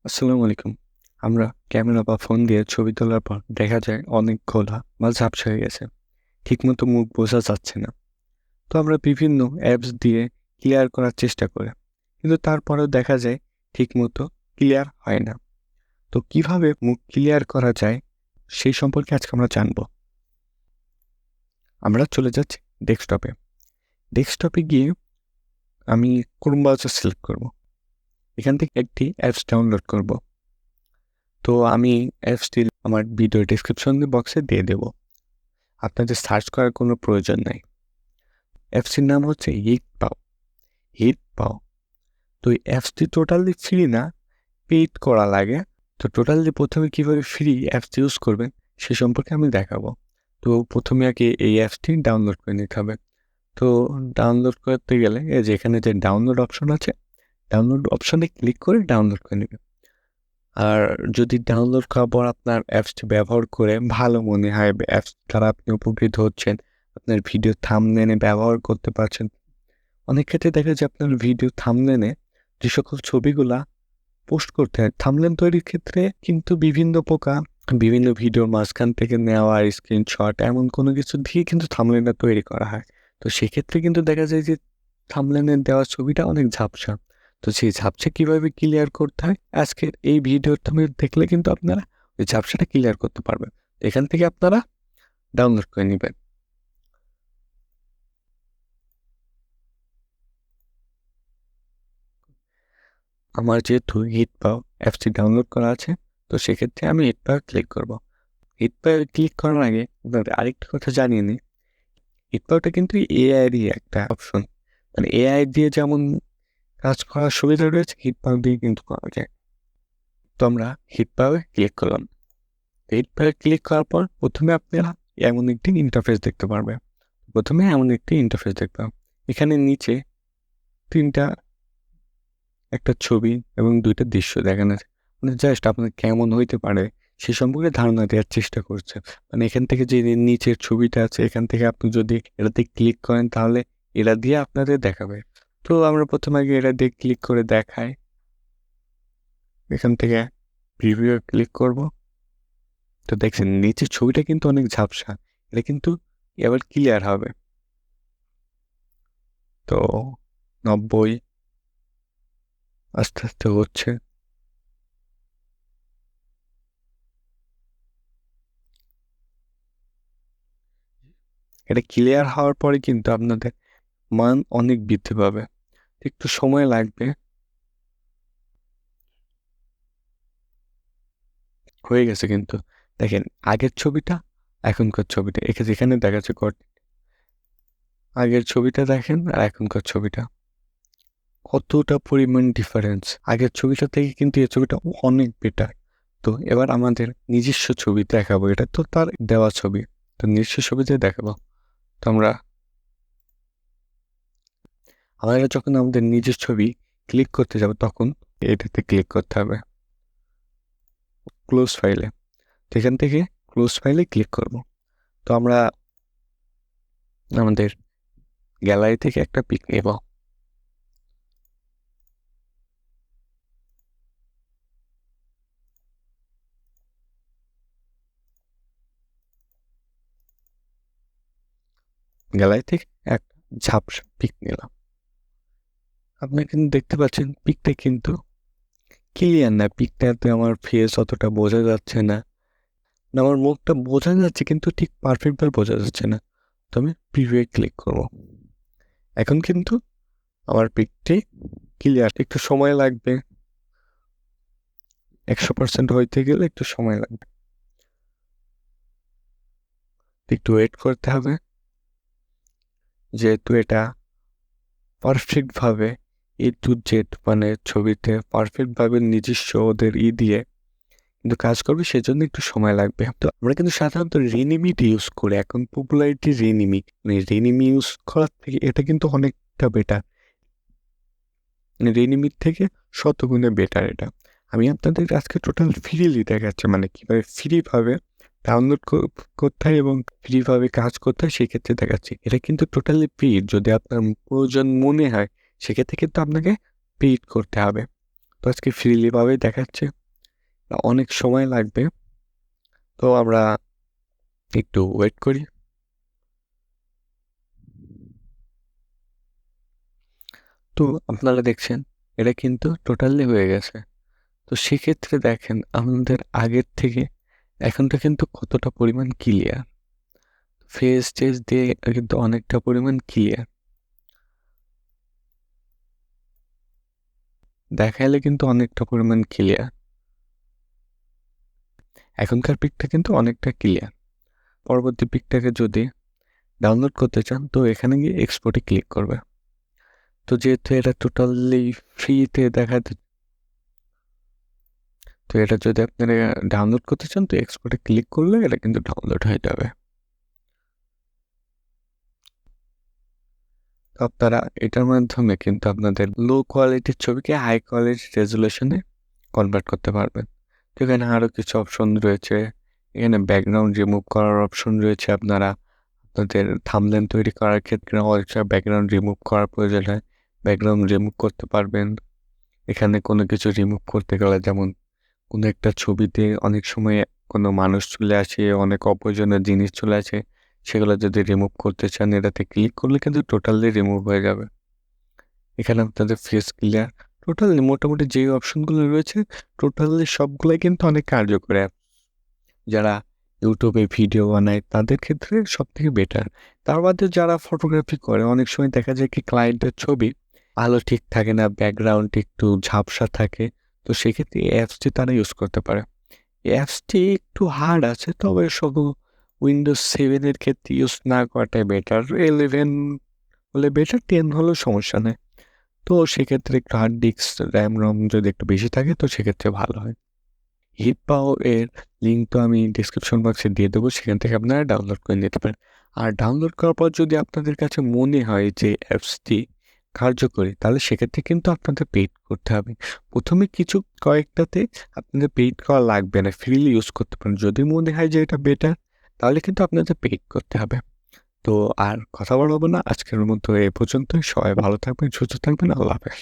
আসসালামু আলাইকুম। আমরা ক্যামেরা বা ফোন দিয়ে ছবি তোলার পর দেখা যায় অনেক ঘোলা বা ঝাপসা হয়ে গেছে। ঠিকমতো মুখ বোঝা যাচ্ছে না। তো আমরা বিভিন্ন অ্যাপস দিয়ে ক্লিয়ার করার চেষ্টা করি। কিন্তু তারপরেও দেখা যায় ঠিকমতো ক্লিয়ার হয় না। তো কিভাবে মুখ ক্লিয়ার করা যায় সেই সম্পর্কে আজকে আমরা জানব। আমরা চলে যাচ্ছি ডেস্কটপে। ডেস্কটপে গিয়ে আমি ক্রোম ব্রাউজার সিলেক্ট করব। এখান থেকে একটি অ্যাপস ডাউনলোড করব। তো আমি অ্যাপসটি আমার ভিডিও ডেসক্রিপশন বক্সে দিয়ে দেব। আপনাদের সার্চ করার কোনো প্রয়োজন নাই। অ্যাপসটির নাম হচ্ছে হিটপাও। তো এই অ্যাপসটি টোটালি ফ্রি না, পেইড করা লাগে। তো টোটালি প্রথমে কীভাবে ফ্রি অ্যাপস ইউজ করবেন সে সম্পর্কে আমি দেখাবো। তো প্রথমে আগে এই অ্যাপসটি ডাউনলোড করে নিতে হবে। তো ডাউনলোড করতে গেলে এই যে এখানে যে ডাউনলোড অপশন আছে, ডাউনলোড অপশনে ক্লিক করে ডাউনলোড করে নেবেন। আর যদি ডাউনলোড করার পর আপনার অ্যাপসটি ব্যবহার করে ভালো মনে হয়, অ্যাপস দ্বারা আপনি উপকৃত হচ্ছেন, আপনার ভিডিও থাম্বনেইলে ব্যবহার করতে পারছেন। অনেক ক্ষেত্রে দেখা যায় আপনার ভিডিও থাম্বনেইলে যে সকল ছবিগুলা পোস্ট করতে হয়, থাম্বনেইল তৈরির ক্ষেত্রে কিন্তু বিভিন্ন ভিডিওর মাঝখান থেকে নেওয়া স্ক্রিনশট এমন কোনো কিছু দিয়ে কিন্তু থাম্বনেইলটা তৈরি করা হয়। তো সেক্ষেত্রে কিন্তু দেখা যায় যে থাম্বনেইলে দেওয়া ছবিটা অনেক ঝাপসা। তো সেই ঝাপসা কিভাবে ক্লিয়ার করতে হয় আজকের এই ভিডিওটা দেখলে কিন্তু আপনারা ওই ঝাপসাটা ক্লিয়ার করতে পারবেন। এখান থেকে আপনারা ডাউনলোড করে নেবেন। আমার যেহেতু হিটপাও অ্যাপসটি ডাউনলোড করা আছে, তো সেক্ষেত্রে আমি হিটপাও ক্লিক করব। হিটপাও ক্লিক করার আগে আপনাদের আরেকটা কথা জানিয়ে নিই, হিটপাওটা কিন্তু এআইয়েরই একটা অপশন। মানে এআই দিয়ে যেমন কাজ করার সুবিধা রয়েছে, হিটপাও দিয়ে কিন্তু করা যায়। তো আমরা হিটপাওয়ে ক্লিক করলাম। হিটপাওয়ে ক্লিক করার পর প্রথমে আপনারা এমন একটি ইন্টারফেস দেখতে পারবেন। এখানে নিচে একটা ছবি এবং 2টা দৃশ্য দেখানো আছে। মানে জাস্ট আপনার কেমন হইতে পারে সে সম্পর্কে ধারণা দেওয়ার চেষ্টা করছে। মানে এখান থেকে যে নিচের ছবিটা আছে, এখান থেকে আপনি যদি এটাতে ক্লিক করেন তাহলে এটা দিয়ে আপনাদের দেখাবে। তো আমরা প্রথমে আগে এটা দিয়ে ক্লিক করে দেখাই। এখান থেকে প্রিভিউ ক্লিক করব। তো দেখছেন নিচের ছবিটা কিন্তু অনেক ঝাপসা। এটা কিন্তু এবার ক্লিয়ার হবে। তো 90 আস্তে আস্তে হচ্ছে। এটা ক্লিয়ার হওয়ার পরে কিন্তু আপনাদের মান অনেক বৃদ্ধি পাবে। একটু সময় লাগবে। হয়ে গেছে কিন্তু। দেখেন আগের ছবিটা, এখনকার ছবিটা। যেখানে দেখাচ্ছে আগের ছবিটা দেখেন আর এখনকার ছবিটা। কতটা পরিমাণ ডিফারেন্স। আগের ছবিটা থেকে কিন্তু এই ছবিটা অনেক বেটার। তো এবার আমাদের নিজস্ব ছবি দেখাবো। এটা তো তার দেওয়া ছবি। তো নিজস্ব ছবিতে দেখাবো। তো আমরা যখন আমাদের নিজের ছবি ক্লিক করতে যাব তখন এটাতে ক্লিক করতে হবে ক্লোজ ফাইলে। তো এখান থেকে ক্লোজ ফাইলে ক্লিক করব। তো আমরা আমাদের গ্যালারি থেকে একটা পিক নেব। গ্যালারি থেকে একটা ঝাপসা পিক নিলাম। আপনি কিন্তু দেখতে পাচ্ছেন পিকটা কিন্তু ক্লিয়ার না। পিকটাতে আমার ফেস অতটা বোঝা যাচ্ছে না। আমার মুখটা বোঝা যাচ্ছে কিন্তু ঠিক পারফেক্টভাবে বোঝা যাচ্ছে না। তো আমি প্রিভিউ ক্লিক করব। এখন কিন্তু আমার পিকটি ক্লিয়ার। একটু সময় লাগবে, 100% হইতে গেলে একটু সময় লাগবে। একটু ওয়েট করতে হবে, যেহেতু এটা পারফেক্টভাবে A to Z মানে ছবিতে পারফেক্টভাবে নিজস্ব ওদের দিয়ে কিন্তু কাজ করবে, সেজন্য একটু সময় লাগবে। তো আমরা কিন্তু সাধারণত রিনিমিট ইউজ করি। এখন পপুলারিটি রিনিমি। মানে রিনিমি ইউজ করার থেকে এটা কিন্তু অনেকটা বেটার। রিনিমির থেকে শতগুণে বেটার এটা। আমি আপনাদের আজকে টোটাল ফ্রিলি দেখাচ্ছি, মানে কীভাবে ফ্রিভাবে ডাউনলোড করতে হয় এবং ফ্রিভাবে কাজ করতে হয় সেক্ষেত্রে দেখাচ্ছি। এটা কিন্তু টোটালি ফ্রি। যদি আপনার প্রয়োজন মনে হয় সেক্ষেত্রে কিন্তু আপনাকে পেইড করতে হবে। তো আজকে ফ্রিলি ভাবেই দেখাচ্ছে, অনেক সময় লাগবে, তো আমরা একটু ওয়েট করি। তো আপনারা দেখছেন এটা কিন্তু টোটালি হয়ে গেছে। তো সেক্ষেত্রে দেখেন আমাদের আগের থেকে এখনটা কিন্তু কতটা পরিমাণ ক্লিয়ার, ফেস টেস দিয়ে কিন্তু অনেকটা পরিমাণ ক্লিয়ার দেখাইলে কিন্তু অনেকটা পরিমাণ ক্লিয়ার। এখনকার পিকটা কিন্তু অনেকটা ক্লিয়ার। পরবর্তী পিকটাকে যদি ডাউনলোড করতে চান তো এখানে গিয়ে এক্সপোর্টে ক্লিক করবে। তো যেহেতু এটা টোটালি ফ্রিতে দেখাতে, তো এটা যদি আপনারা ডাউনলোড করতে চান তো এক্সপোর্টে ক্লিক করলে এটা কিন্তু ডাউনলোড হয়ে যাবে। তো আপনারা এটার মাধ্যমে কিন্তু আপনাদের লো কোয়ালিটির ছবিকে হাই কোয়ালিটির রেজুলেশনে কনভার্ট করতে পারবেন। তো এখানে আরও কিছু অপশন রয়েছে, এখানে ব্যাকগ্রাউন্ড রিমুভ করার অপশন রয়েছে। আপনারা আপনাদের থাম্বনেল তৈরি করার ক্ষেত্রে অনেক ব্যাকগ্রাউন্ড রিমুভ করার প্রয়োজন হয়, ব্যাকগ্রাউন্ড রিমুভ করতে পারবেন। এখানে কোনো কিছু রিমুভ করতে গেলে, যেমন কোনো একটা ছবিতে অনেক সময় কোনো মানুষ চলে আসে, অনেক অপ্রয়োজনীয় জিনিস চলে আসে, সেগুলো যদি রিমুভ করতে চান এটাতে ক্লিক করলে কিন্তু টোটালি রিমুভ হয়ে যাবে। এখানে আপনাদের ফেস ক্লিয়ার, টোটালি মোটামুটি যে অপশনগুলো রয়েছে টোটালি সবগুলাই কিন্তু অনেক কার্যকর অ্যাপ। যারা ইউটিউবে ভিডিও বানায় তাদের ক্ষেত্রে সব থেকে বেটার। তার বাদে যারা ফটোগ্রাফি করে অনেক সময় দেখা যায় কি ক্লায়েন্টের ছবি আলো ঠিক থাকে না, ব্যাকগ্রাউন্ড একটু ঝাপসা থাকে, তো সেক্ষেত্রে এই অ্যাপসটি তারা ইউজ করতে পারে। এই অ্যাপসটি একটু হার্ড আছে, তবে শুধু উইন্ডোজ 7-এর ক্ষেত্রে ইউজ না করাটাই বেটার। 11 হলে বেটার, 10 হলেও সমস্যা নেই। তো সেক্ষেত্রে একটু হার্ড ডিস্ক র্যাম রম যদি একটু বেশি থাকে তো সেক্ষেত্রে ভালো হয়। হিটপাও এর লিঙ্ক তো আমি ডিসক্রিপশন বক্সে দিয়ে দেবো, সেখান থেকে আপনারা ডাউনলোড করে নিতে পারেন। আর ডাউনলোড করার পর যদি আপনাদের কাছে মনে হয় যে অ্যাপসটি কার্যকরী, তাহলে সেক্ষেত্রে কিন্তু আপনাদের পেইড করতে হবে। প্রথমে কিছু কয়েকটাতে আপনাদের পেইড করা লাগবে না, ফ্রিলি ইউজ করতে পারেন। যদি মনে হয় যে এটা বেটার, তাহলে কিন্তু আপনাদের পেইড করতে হবে। তো আর কথা বলবো না, আজকের মতো এ পর্যন্তই। সবাই ভালো থাকবেন, সুস্থ থাকবেন, আল্লাহ হাফেজ।